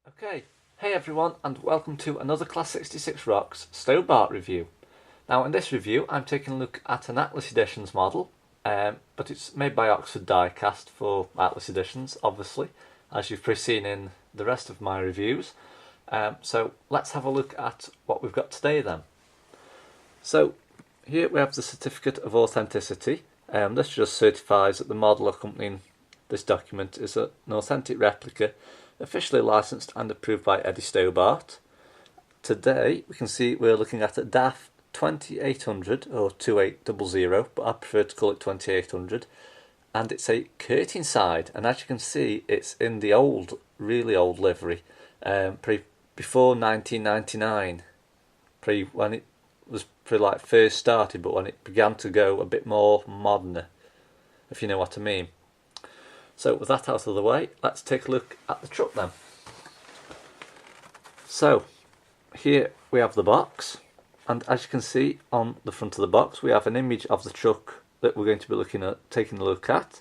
Okay, hey everyone and welcome to another Class 66 Rocks Stobart review. Now in this review I'm taking a look at an Atlas Editions model, but it's made by Oxford Diecast for Atlas Editions obviously, as you've probably seen in the rest of my reviews. So let's have a look at what we've got today then. So here we have the Certificate of Authenticity. This just certifies that the model accompanying this document is an authentic replica, officially licensed and approved by Eddie Stobart. Today we can see we're looking at a DAF 2800 or 2800, but I prefer to call it 2800, and it's a Curtainside, and as you can see it's in the old, really old livery, before 1999, when it was like first started, but when it began to go a bit more modern, if you know what I mean. So with that out of the way, let's take a look at the truck then. So here we have the box, and as you can see on the front of the box we have an image of the truck that we're going to be looking at, taking a look at.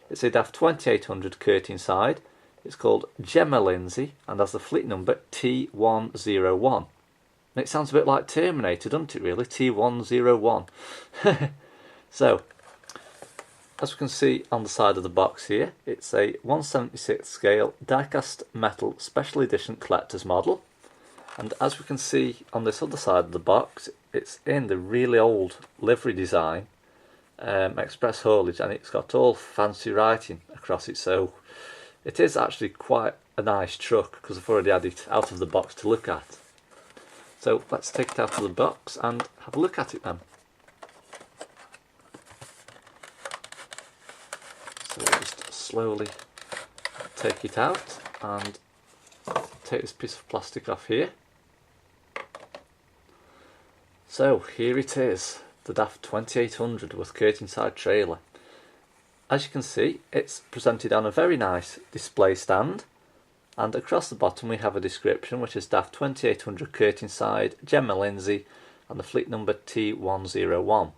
It's a DAF 2800 Curtainside. It's called Gemma Lindsay and has the fleet number T101. And it sounds a bit like Terminator, doesn't it really? T101. So as we can see on the side of the box here, it's a 1/76 scale die-cast metal special edition collector's model. And as we can see on this other side of the box, it's in the really old livery design, express haulage, and it's got all fancy writing across it. So it is actually quite a nice truck, because I've already had it out of the box to look at. So let's take it out of the box and have a look at it then. So we'll just slowly take it out and take this piece of plastic off here. So here it is, the DAF 2800 with Curtainside trailer. As you can see, it's presented on a very nice display stand, and across the bottom we have a description which is DAF 2800 Curtainside, Gemma Lindsay, and the fleet number T101.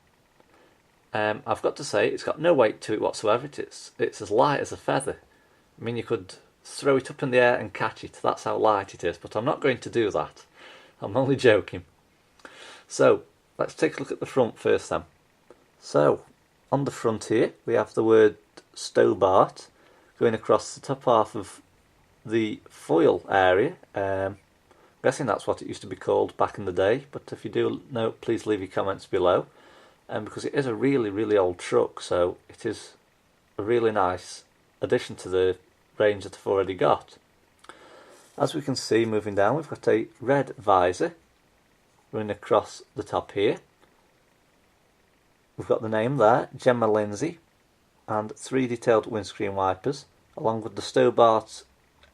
I've got to say, it's got no weight to it whatsoever. It's as light as a feather. I mean, you could throw it up in the air and catch it, that's how light it is, but I'm not going to do that. I'm only joking. So let's take a look at the front first then. So on the front here we have the word Stobart going across the top half of the foil area. I'm guessing that's what it used to be called back in the day, but if you do know, please leave your comments below. Because it is a really, really old truck, so it is a really nice addition to the range that I've already got. As we can see, moving down, we've got a red visor running across the top here. We've got the name there, Gemma Lindsay, and 3 detailed windscreen wipers, along with the Stobart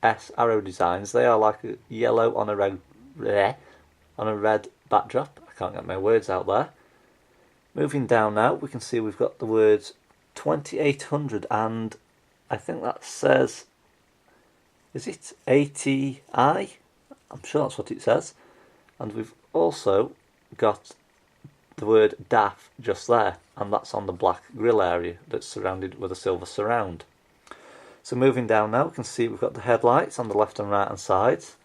S arrow designs. They are like a yellow on a red backdrop. I can't get my words out there. Moving down now, we can see we've got the words 2800, and I think that says, is it ATI? I'm sure that's what it says. And we've also got the word DAF just there, and that's on the black grille area that's surrounded with a silver surround. So moving down now, we can see we've got the headlights on the left and right hand sides,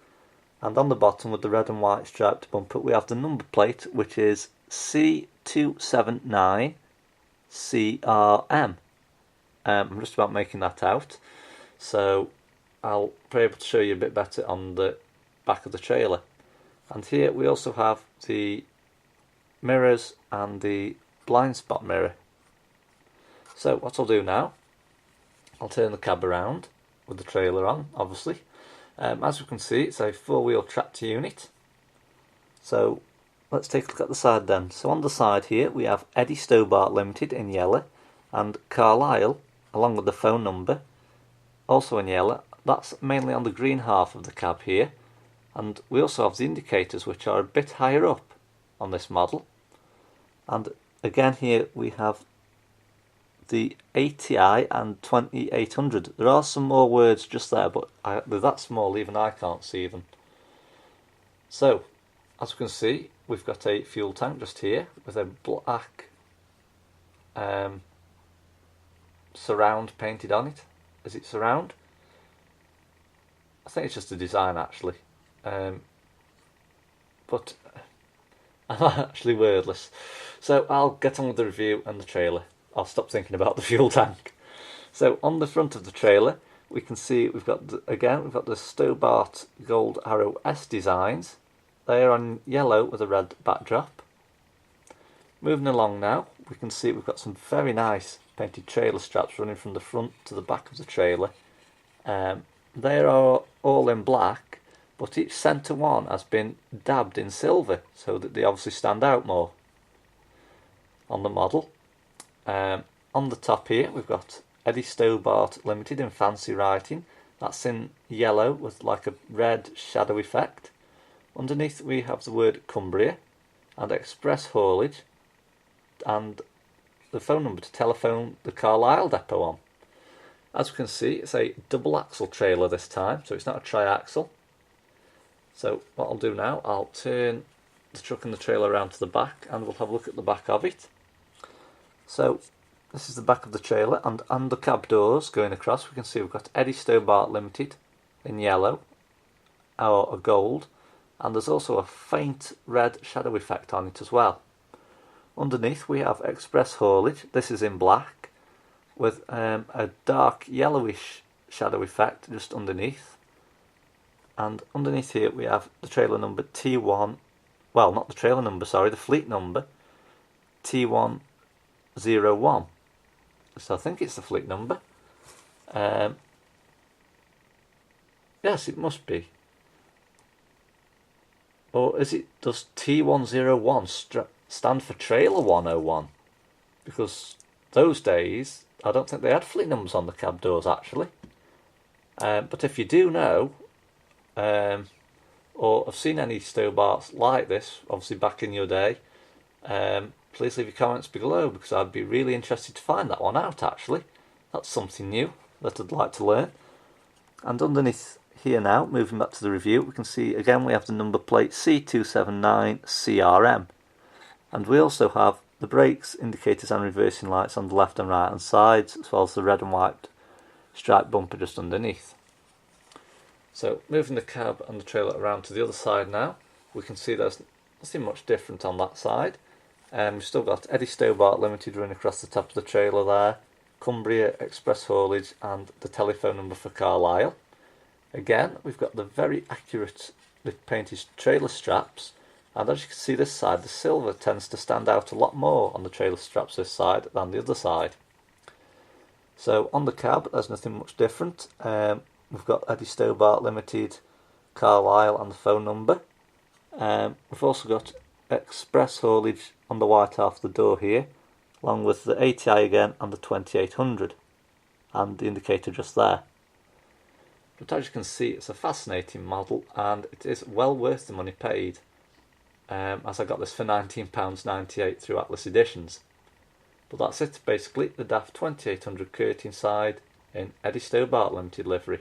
and on the bottom with the red and white striped bumper we have the number plate, which is C279 CRM. I'm just about making that out, so I'll be able to show you a bit better on the back of the trailer. And here we also have the mirrors and the blind spot mirror. So what I'll do now, I'll turn the cab around with the trailer on, obviously. As we can see, it's a 4-wheel tractor unit. So let's take a look at the side then. So on the side here we have Eddie Stobart Limited in yellow, and Carlisle along with the phone number also in yellow. That's mainly on the green half of the cab here. And we also have the indicators, which are a bit higher up on this model. And again here we have the ATI and 2800. There are some more words just there, but they're that small even I can't see them. So as we can see, we've got a fuel tank just here with a black surround painted on it. Is it surround? I think it's just a design actually, but I'm actually wordless. So I'll get on with the review and the trailer. I'll stop thinking about the fuel tank. So on the front of the trailer, we can see we've got the Stobart Gold Arrow S designs. They are on yellow with a red backdrop. Moving along now, we can see we've got some very nice painted trailer straps running from the front to the back of the trailer. They are all in black, but each centre one has been dabbed in silver so that they obviously stand out more on the model. On the top here we've got Eddie Stobart Limited in fancy writing. That's in yellow with like a red shadow effect. Underneath we have the word Cumbria and express haulage and the phone number to telephone the Carlisle depot on. As we can see, it's a double axle trailer this time, so it's not a triaxle. So what I'll do now, I'll turn the truck and the trailer around to the back and we'll have a look at the back of it. So this is the back of the trailer, and on the cab doors going across we can see we've got Eddie Stobart Limited in yellow or a gold, and there's also a faint red shadow effect on it as well. Underneath we have express haulage. This is in black with a dark yellowish shadow effect just underneath. And underneath here we have the trailer number T1, well not the trailer number, sorry, the fleet number T101. So I think it's the fleet number. Yes, it must be. Or is it, does T101 stand for Trailer 101? Because those days, I don't think they had fleet numbers on the cab doors actually. But if you do know, or have seen any Stobarts like this, obviously back in your day, please leave your comments below, because I'd be really interested to find that one out actually. That's something new that I'd like to learn. And underneath here now, moving back to the review, we can see again we have the number plate C279CRM. And we also have the brakes, indicators and reversing lights on the left and right hand sides, as well as the red and white striped bumper just underneath. So moving the cab and the trailer around to the other side now, we can see there's nothing much different on that side. We've still got Eddie Stobart Limited running across the top of the trailer there, Cumbria Express Haulage and the telephone number for Carlisle. Again, we've got the very accurately painted trailer straps, and as you can see this side, the silver tends to stand out a lot more on the trailer straps this side than the other side. So on the cab there's nothing much different. We've got Eddie Stobart Limited, Carlisle and the phone number. We've also got express haulage on the white half of the door here, along with the ATI again and the 2800 and the indicator just there. But as you can see, it's a fascinating model and it is well worth the money paid, as I got this for £19.98 through Atlas Editions. But that's it basically, the DAF 2800 Curtainside in Eddie Stobart Limited livery.